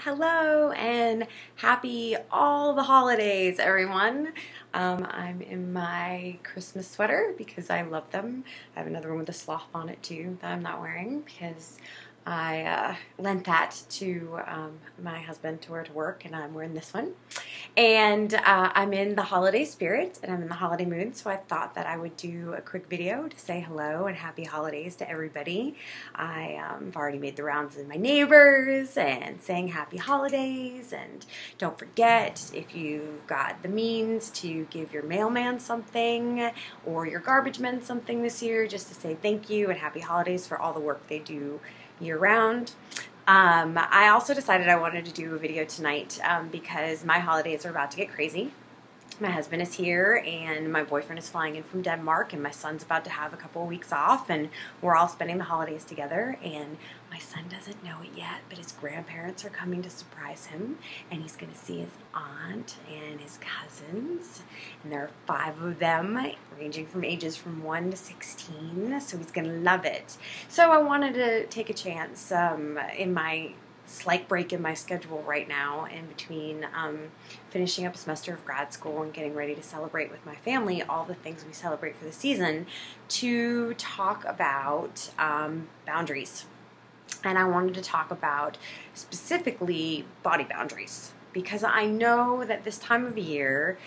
Hello and happy all the holidays, everyone. I'm in my Christmas sweater because I love them. I have another one with a sloth on it too that I'm not wearing because I lent that to my husband to wear to work, and I'm wearing this one. And I'm in the holiday spirit and I'm in the holiday mood, so I thought that I would do a quick video to say hello and happy holidays to everybody. I've already made the rounds with my neighbors and saying happy holidays, and don't forget, if you've got the means, to give your mailman something or your garbage men something this year, just to say thank you and happy holidays for all the work they do year-round. I also decided I wanted to do a video tonight because my holidays are about to get crazy. My husband is here and my boyfriend is flying in from Denmark, and my son's about to have a couple of weeks off, and we're all spending the holidays together. And my son doesn't know it yet, but his grandparents are coming to surprise him, and he's going to see his aunt and his cousins, and there are 5 of them ranging from ages from 1 to 16, so he's going to love it. So I wanted to take a chance in my slight break in my schedule right now, in between finishing up a semester of grad school and getting ready to celebrate with my family all the things we celebrate for the season, to talk about boundaries. And I wanted to talk about specifically body boundaries, because I know that this time of year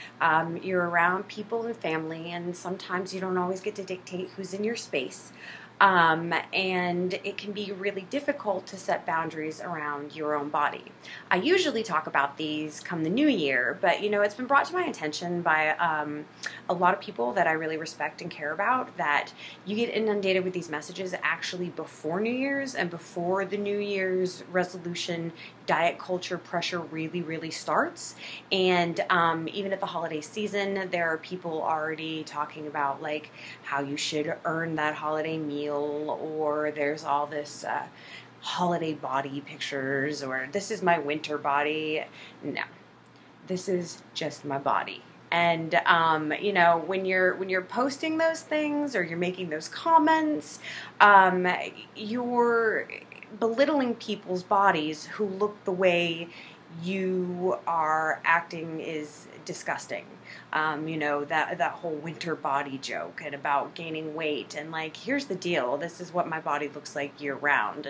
you're around people and family, and sometimes you don't always get to dictate who's in your space. And it can be really difficult to set boundaries around your own body. I usually talk about these come the new year, but you know, it's been brought to my attention by a lot of people that I really respect and care about, that you get inundated with these messages actually before New Year's and before the New Year's resolution diet culture pressure really starts. And even at the holiday season, there are people already talking about like how you should earn that holiday meal, or there's all this holiday body pictures, or this is my winter body. No, this is just my body. And you know, when you're posting those things or you're making those comments, you're belittling people's bodies who look the way you are acting is disgusting. You know, that whole winter body joke and about gaining weight, and like, here's the deal, this is what my body looks like year round.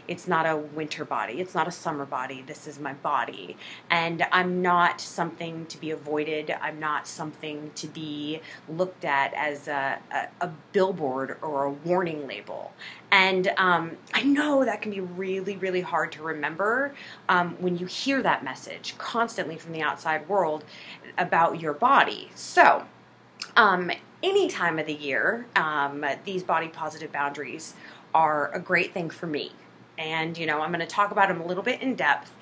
It's not a winter body, it's not a summer body, this is my body. And I'm not something to be avoided, I'm not something to be looked at as a billboard or a warning label. And I know that can be really hard to remember when you hear that message constantly from the outside world about your body. So any time of the year, these body positive boundaries are a great thing for me. And, you know, I'm going to talk about them a little bit in depth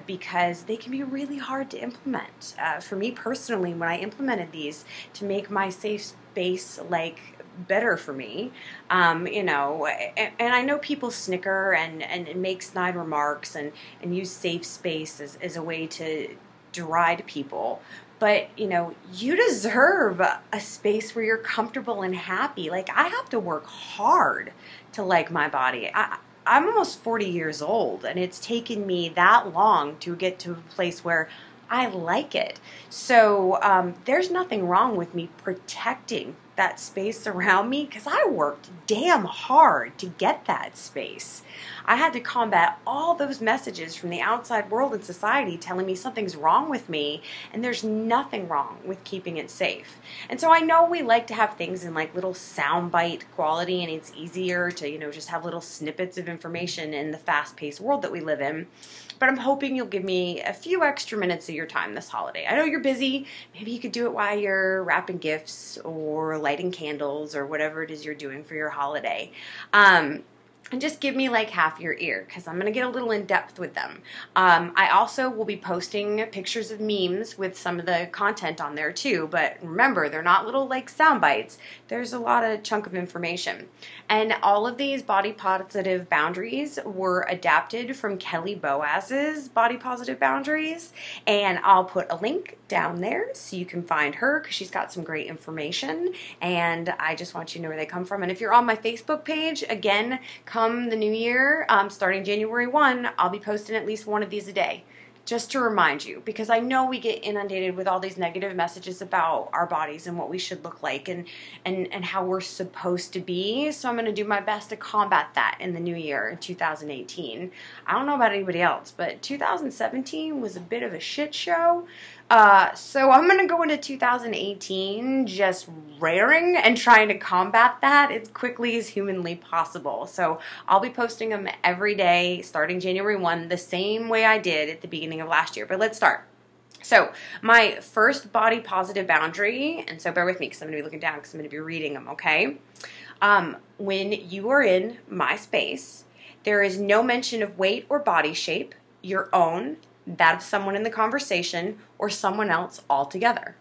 because they can be really hard to implement. For me personally, when I implemented these to make my safe space like better for me, you know, and I know people snicker and make snide remarks and use safe space as a way to deride people. But, you know, you deserve a space where you're comfortable and happy. Like, I have to work hard to like my body. I'm almost 40 years old, and it's taken me that long to get to a place where I like it. So there's nothing wrong with me protecting that space around me, because I worked damn hard to get that space. I had to combat all those messages from the outside world and society telling me something's wrong with me, and there's nothing wrong with keeping it safe. And so I know we like to have things in like little soundbite quality, and it's easier to, you know, just have little snippets of information in the fast-paced world that we live in. But I'm hoping you'll give me a few extra minutes of your time this holiday. I know you're busy. Maybe you could do it while you're wrapping gifts or lighting candles or whatever it is you're doing for your holiday. And just give me like half your ear, because I'm going to get a little in depth with them. I also will be posting pictures of memes with some of the content on there too, but remember, they're not little like sound bites. There's a lot of chunk of information. And all of these body positive boundaries were adapted from Kelly Boaz's Body Positive Boundaries, and I'll put a link down there so you can find her, because she's got some great information, and I just want you to know where they come from. And if you're on my Facebook page, again, come come the new year, starting January 1, I'll be posting at least one of these a day. Just to remind you, because I know we get inundated with all these negative messages about our bodies and what we should look like and how we're supposed to be. So I'm going to do my best to combat that in the new year in 2018. I don't know about anybody else, but 2017 was a bit of a shit show. So I'm going to go into 2018 just raring and trying to combat that as quickly as humanly possible. So I'll be posting them every day starting January 1, the same way I did at the beginning of last year. But let's start. So my first body positive boundary, and so bear with me because I'm going to be looking down because I'm going to be reading them, okay? When you are in my space, there is no mention of weight or body shape, your own, that of someone in the conversation, or someone else altogether.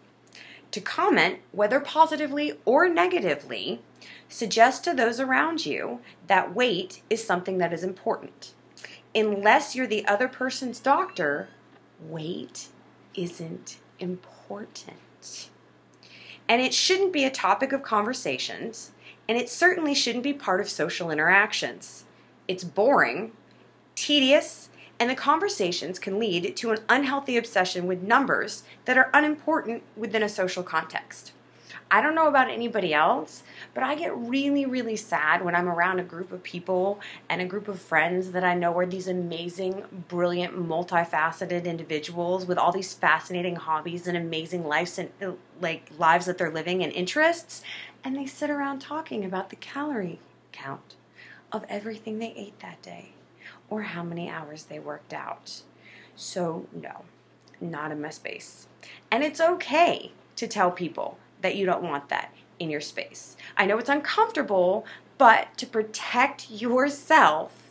To comment, whether positively or negatively, suggest to those around you that weight is something that is important. Unless you're the other person's doctor, weight isn't important. And it shouldn't be a topic of conversations, and it certainly shouldn't be part of social interactions. It's boring, tedious, and the conversations can lead to an unhealthy obsession with numbers that are unimportant within a social context. I don't know about anybody else, but I get really, really sad when I'm around a group of people and a group of friends that I know are these amazing, brilliant, multifaceted individuals with all these fascinating hobbies and amazing lives that they're living and interests, and they sit around talking about the calorie count of everything they ate that day, or how many hours they worked out. So no, not in my space. And it's okay to tell people that you don't want that in your space. I know it's uncomfortable, but to protect yourself,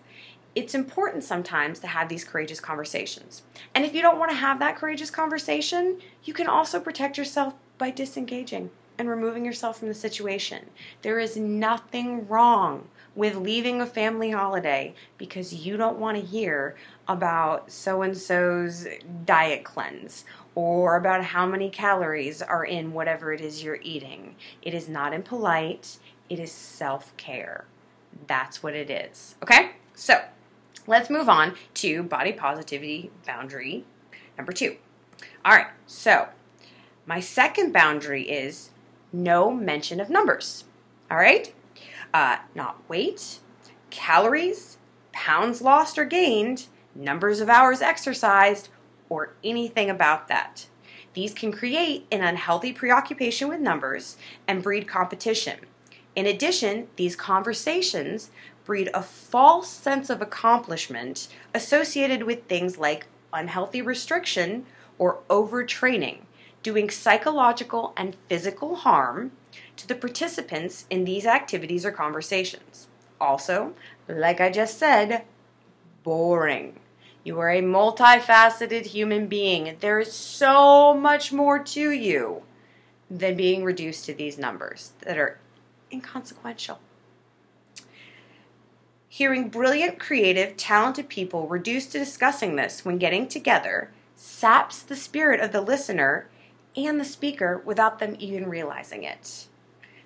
it's important sometimes to have these courageous conversations. And if you don't want to have that courageous conversation, you can also protect yourself by disengaging and removing yourself from the situation. There is nothing wrong with leaving a family holiday because you don't want to hear about so-and-so's diet cleanse or about how many calories are in whatever it is you're eating. It is not impolite. It is self-care. That's what it is. Okay? So let's move on to body positivity boundary number 2. All right. So my second boundary is no mention of numbers. All right? Not weight, calories, pounds lost or gained, numbers of hours exercised, or anything about that. These can create an unhealthy preoccupation with numbers and breed competition. In addition, these conversations breed a false sense of accomplishment associated with things like unhealthy restriction or overtraining, doing psychological and physical harm to the participants in these activities or conversations. Also, like I just said, boring. You are a multifaceted human being. There is so much more to you than being reduced to these numbers that are inconsequential. Hearing brilliant, creative, talented people reduced to discussing this when getting together saps the spirit of the listener and the speaker without them even realizing it.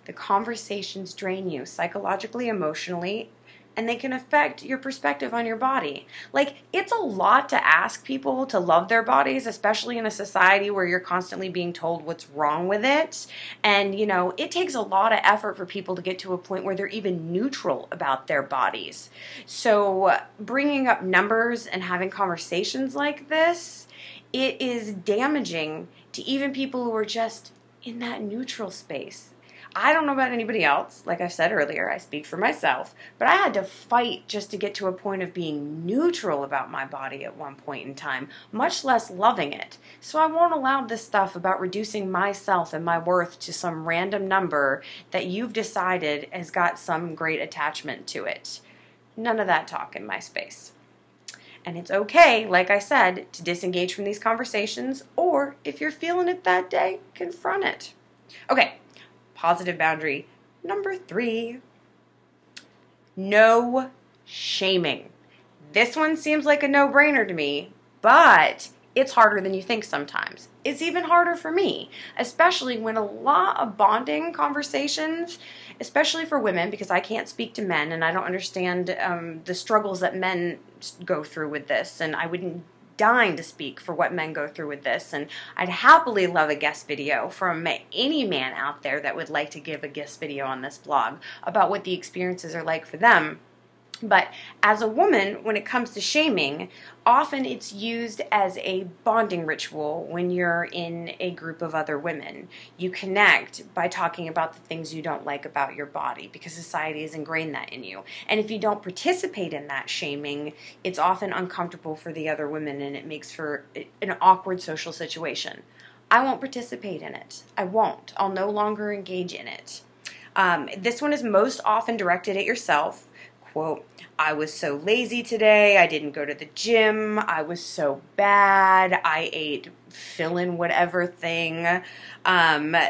The conversations drain you psychologically, emotionally, and they can affect your perspective on your body. Like, it's a lot to ask people to love their bodies, especially in a society where you're constantly being told what's wrong with it. And, you know, it takes a lot of effort for people to get to a point where they're even neutral about their bodies. So bringing up numbers and having conversations like this, it is damaging to even people who are just in that neutral space. I don't know about anybody else. Like I said earlier, I speak for myself, but I had to fight just to get to a point of being neutral about my body at one point in time, much less loving it. So I won't allow this stuff about reducing myself and my worth to some random number that you've decided has got some great attachment to it. None of that talk in my space. And it's okay, like I said, to disengage from these conversations, or if you're feeling it that day, confront it. Okay. Positive boundary number 3, no shaming. This one seems like a no-brainer to me, but it's harder than you think sometimes. It's even harder for me, especially when a lot of bonding conversations especially for women, because I can't speak to men and I don't understand the struggles that men go through with this, and I wouldn't dying to speak for what men go through with this, and I'd happily love a guest video from any man out there that would like to give a guest video on this blog about what the experiences are like for them. But as a woman, when it comes to shaming, often it's used as a bonding ritual when you're in a group of other women. You connect by talking about the things you don't like about your body because society has ingrained that in you. And if you don't participate in that shaming, it's often uncomfortable for the other women and it makes for an awkward social situation. I won't participate in it. I won't. I'll no longer engage in it. This one is most often directed at yourself. Quote, I was so lazy today, I didn't go to the gym, I was so bad, I ate fill in whatever thing.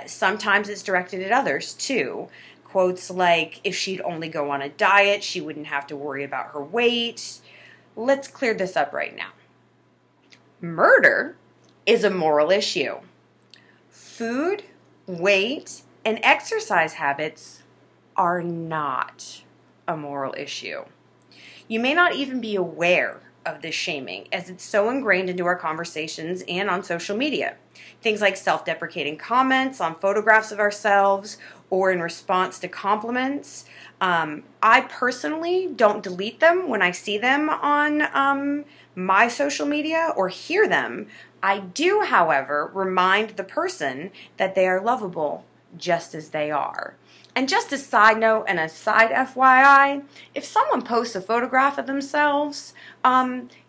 Sometimes it's directed at others too. Quotes like, if she'd only go on a diet, she wouldn't have to worry about her weight. Let's clear this up right now. Murder is a moral issue. Food, weight, and exercise habits are not a moral issue. You may not even be aware of this shaming as it's so ingrained into our conversations and on social media. Things like self-deprecating comments on photographs of ourselves or in response to compliments. I personally don't delete them when I see them on my social media or hear them. I do, however, remind the person that they are lovable just as they are. And just a side note and a side FYI, if someone posts a photograph of themselves,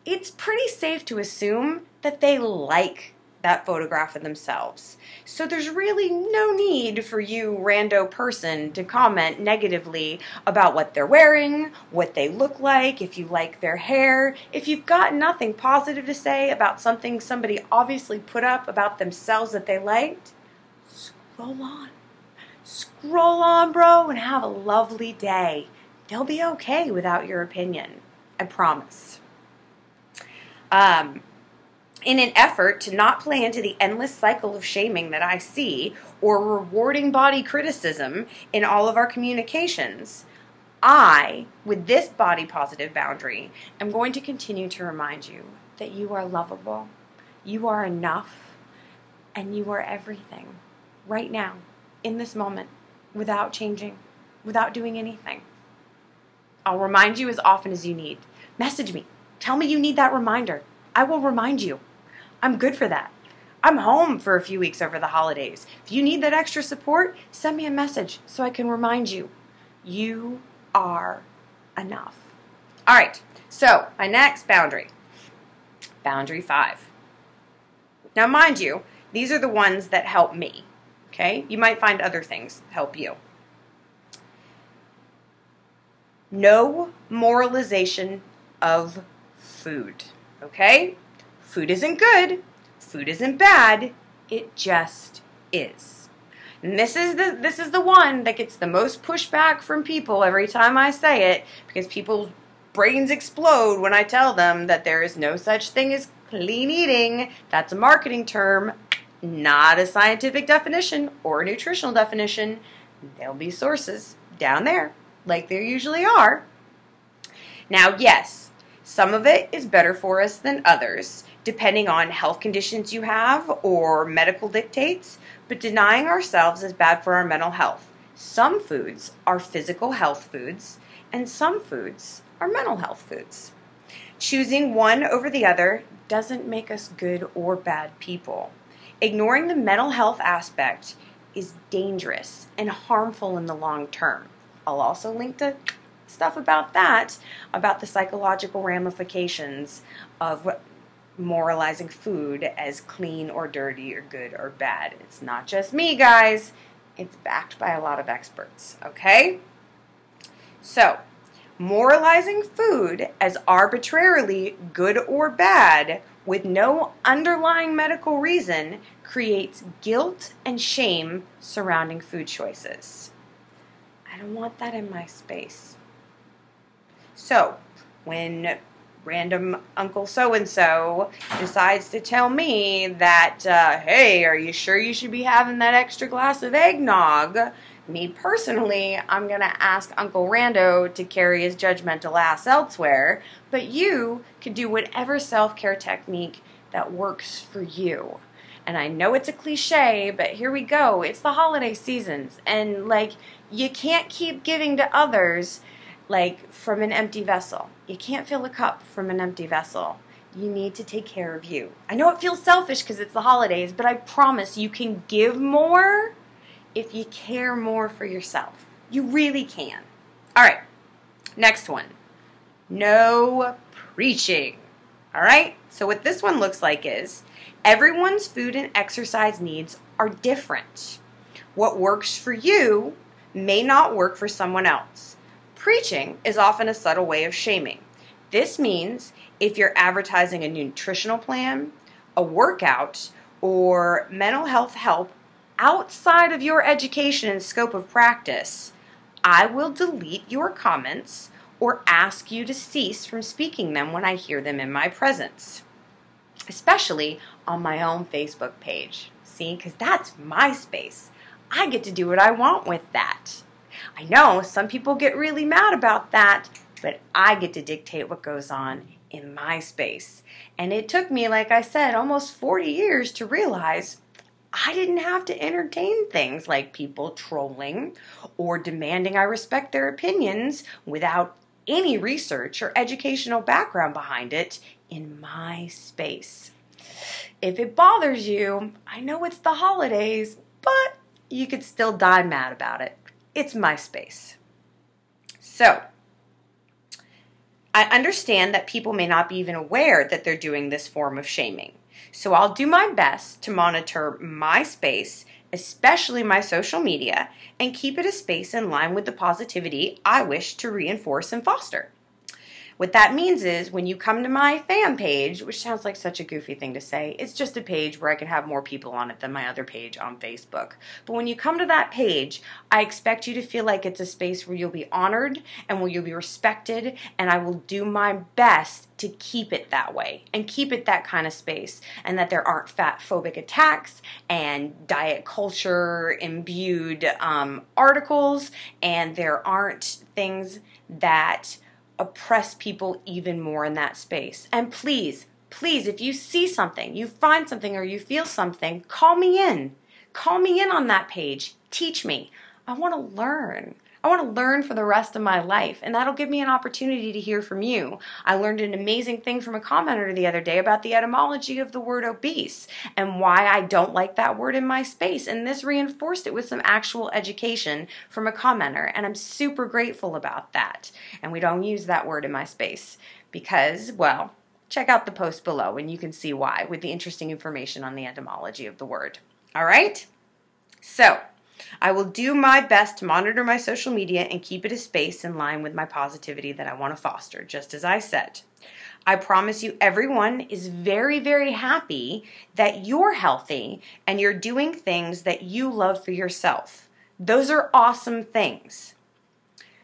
it's pretty safe to assume that they like that photograph of themselves. So there's really no need for you, rando person, to comment negatively about what they're wearing, what they look like, if you like their hair. If you've got nothing positive to say about something somebody obviously put up about themselves that they liked, scroll on. Scroll on, bro, and have a lovely day. They'll be okay without your opinion. I promise. In an effort to not play into the endless cycle of shaming that I see or rewarding body criticism in all of our communications, I, with this body positive boundary, am going to continue to remind you that you are lovable, you are enough, and you are everything right now. In this moment, without changing, without doing anything. I'll remind you as often as you need. Message me. Tell me you need that reminder. I will remind you. I'm good for that. I'm home for a few weeks over the holidays. If you need that extra support, send me a message so I can remind you. You are enough. All right, so my next boundary. Boundary 5. Now, mind you, these are the ones that help me. Okay? You might find other things help you. No moralization of food. Okay? Food isn't good. Food isn't bad. It just is. And this is the one that gets the most pushback from people every time I say it, because people's brains explode when I tell them that there is no such thing as clean eating. That's a marketing term. Not a scientific definition or a nutritional definition. There'll be sources down there, like there usually are. Now, yes, some of it is better for us than others, depending on health conditions you have or medical dictates, but denying ourselves is bad for our mental health. Some foods are physical health foods, and some foods are mental health foods. Choosing one over the other doesn't make us good or bad people. Ignoring the mental health aspect is dangerous and harmful in the long term. I'll also link to stuff about that, about the psychological ramifications of moralizing food as clean or dirty or good or bad. It's not just me, guys. It's backed by a lot of experts, okay? So, moralizing food as arbitrarily good or bad with no underlying medical reason creates guilt and shame surrounding food choices. I don't want that in my space. So, when random Uncle so-and-so decides to tell me that, hey, are you sure you should be having that extra glass of eggnog? Me personally, I'm going to ask Uncle Rando to carry his judgmental ass elsewhere, but you can do whatever self-care technique that works for you. And I know it's a cliche, but here we go. It's the holiday seasons, and like, you can't keep giving to others like from an empty vessel. You can't fill a cup from an empty vessel. You need to take care of you. I know it feels selfish because it's the holidays, but I promise you can give more if you care more for yourself. You really can. All right, next one. No preaching. All right, so what this one looks like is everyone's food and exercise needs are different. What works for you may not work for someone else. Preaching is often a subtle way of shaming. This means if you're advertising a nutritional plan, a workout, or mental health help outside of your education and scope of practice, I will delete your comments or ask you to cease from speaking them when I hear them in my presence, especially on my own Facebook page. See, because that's my space. I get to do what I want with that. I know some people get really mad about that, but I get to dictate what goes on in my space. And it took me, like I said, almost 40 years to realize I didn't have to entertain things like people trolling or demanding I respect their opinions without any research or educational background behind it in my space. If it bothers you, I know it's the holidays, but you could still die mad about it. It's my space. So, I understand that people may not be even aware that they're doing this form of shaming. So I'll do my best to monitor my space, especially my social media, and keep it a space in line with the positivity I wish to reinforce and foster. What that means is when you come to my fan page, which sounds like such a goofy thing to say, it's just a page where I can have more people on it than my other page on Facebook. But when you come to that page, I expect you to feel like it's a space where you'll be honored and where you'll be respected, and I will do my best to keep it that way and keep it that kind of space, and that there aren't fat phobic attacks and diet culture imbued articles, and there aren't things that oppress people even more in that space. And please, if you see something, you find something, or you feel something, call me in. Call me in on that page. Teach me. I want to learn. I want to learn for the rest of my life, and that'll give me an opportunity to hear from you. I learned an amazing thing from a commenter the other day about the etymology of the word obese and why I don't like that word in my space, and this reinforced it with some actual education from a commenter, and I'm super grateful about that. And we don't use that word in my space because, well, check out the post below and you can see why with the interesting information on the etymology of the word. All right? So, I will do my best to monitor my social media and keep it a space in line with my positivity that I want to foster, just as I said. I promise you everyone is very, very happy that you're healthy and you're doing things that you love for yourself. Those are awesome things.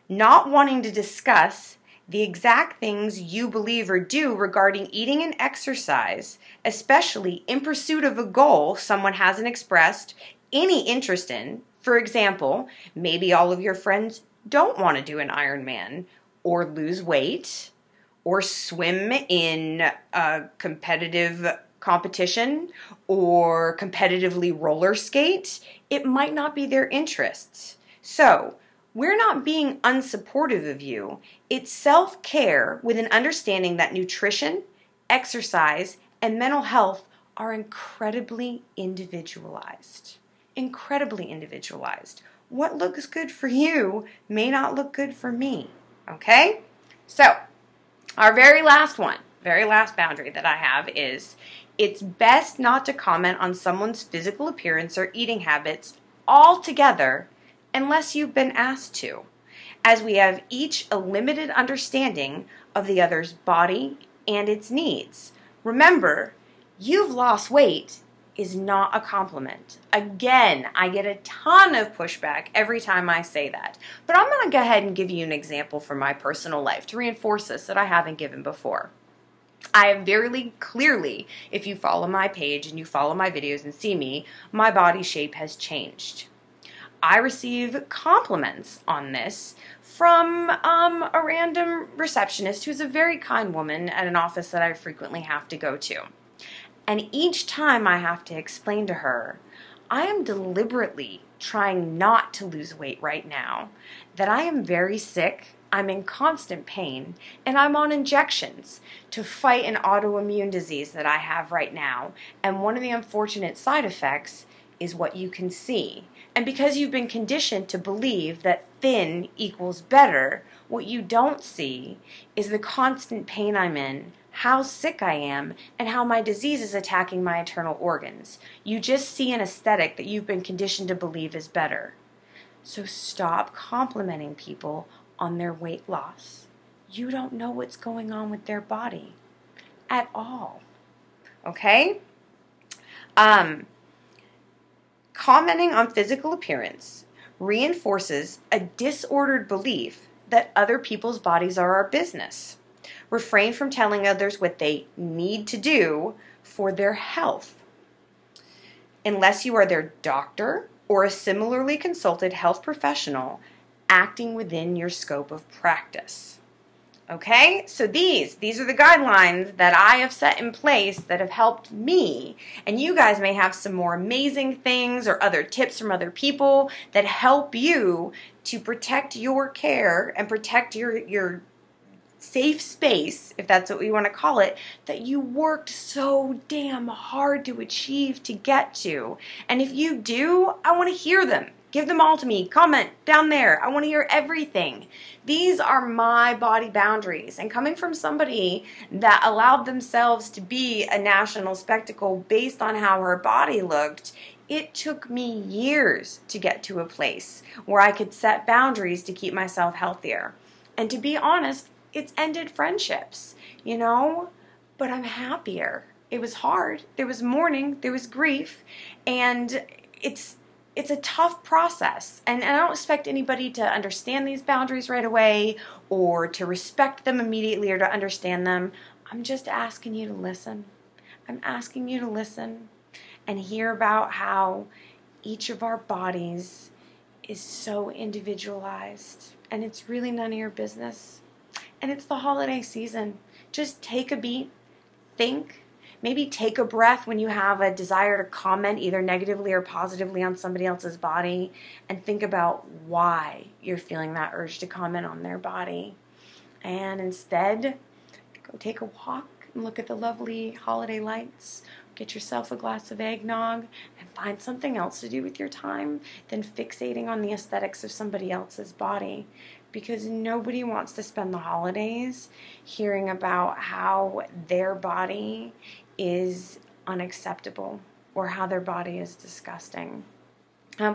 Not wanting to discuss the exact things you believe or do regarding eating and exercise, especially in pursuit of a goal someone hasn't expressed any interest in. For example, maybe all of your friends don't want to do an Ironman or lose weight or swim in a competitive competition or competitively roller skate. It might not be their interests. So, we're not being unsupportive of you. It's self-care with an understanding that nutrition, exercise, and mental health are incredibly individualized. Incredibly individualized. What looks good for you may not look good for me. Okay? So, our very last boundary that I have is it's best not to comment on someone's physical appearance or eating habits altogether unless you've been asked to, as we have each a limited understanding of the other's body and its needs. Remember, you've lost weight is not a compliment. Again, I get a ton of pushback every time I say that. But I'm going to go ahead and give you an example from my personal life to reinforce this that I haven't given before. I have very clearly, if you follow my page and you follow my videos and see me, my body shape has changed. I receive compliments on this from a random receptionist who's a very kind woman at an office that I frequently have to go to. And each time I have to explain to her, I am deliberately trying not to lose weight right now, that I am very sick, I'm in constant pain, and I'm on injections to fight an autoimmune disease that I have right now. And one of the unfortunate side effects is what you can see. And because you've been conditioned to believe that thin equals better, what you don't see is the constant pain I'm in, how sick I am, and how my disease is attacking my internal organs. You just see an aesthetic that you've been conditioned to believe is better. So stop complimenting people on their weight loss. You don't know what's going on with their body at all. Okay? Commenting on physical appearance reinforces a disordered belief that other people's bodies are our business. Refrain from telling others what they need to do for their health. Unless you are their doctor or a similarly consulted health professional acting within your scope of practice. Okay, so these are the guidelines that I have set in place that have helped me, and you guys may have some more amazing things or other tips from other people that help you to protect your care and protect your safe space, if that's what we want to call it, that you worked so damn hard to achieve to get to. And if you do, I want to hear them. Give them all to me. Comment down there. I want to hear everything. These are my body boundaries. And coming from somebody that allowed themselves to be a national spectacle based on how her body looked, it took me years to get to a place where I could set boundaries to keep myself healthier. And to be honest, it's ended friendships, you know, but I'm happier. It was hard. There was mourning. There was grief. And it's a tough process, and I don't expect anybody to understand these boundaries right away or to respect them immediately or to understand them. I'm just asking you to listen. I'm asking you to listen and hear about how each of our bodies is so individualized, and it's really none of your business. And it's the holiday season. Just take a beat, think. Maybe take a breath when you have a desire to comment either negatively or positively on somebody else's body, and think about why you're feeling that urge to comment on their body. And instead, go take a walk and look at the lovely holiday lights. Get yourself a glass of eggnog and find something else to do with your time than fixating on the aesthetics of somebody else's body. Because nobody wants to spend the holidays hearing about how their body is unacceptable or how their body is disgusting.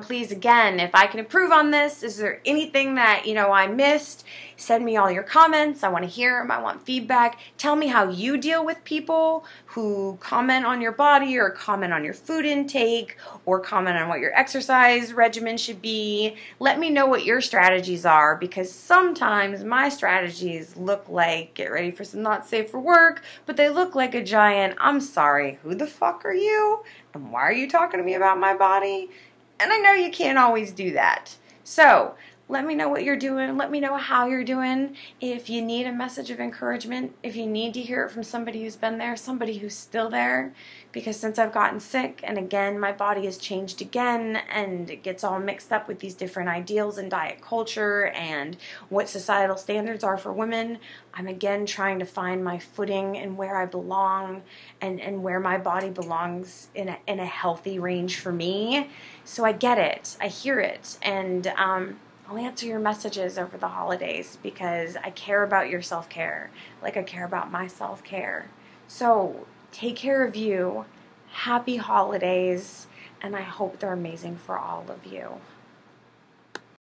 Please, again, if I can improve on this, is there anything that, I missed? Send me all your comments. I want to hear them. I want feedback. Tell me how you deal with people who comment on your body or comment on your food intake or comment on what your exercise regimen should be. Let me know what your strategies are, because sometimes my strategies look like get ready for some not safe for work, but they look like a giant, I'm sorry, who the fuck are you? And why are you talking to me about my body? And I know you can't always do that. So let me know what you're doing. Let me know how you're doing. If you need a message of encouragement, if you need to hear it from somebody who's been there, somebody who's still there. Because since I've gotten sick, and again, my body has changed again, and it gets all mixed up with these different ideals and diet culture and what societal standards are for women, I'm again trying to find my footing and where I belong and where my body belongs in a healthy range for me. So I get it. I hear it. And I'll answer your messages over the holidays because I care about your self-care like I care about my self-care. So take care of you. Happy holidays, and I hope they're amazing for all of you.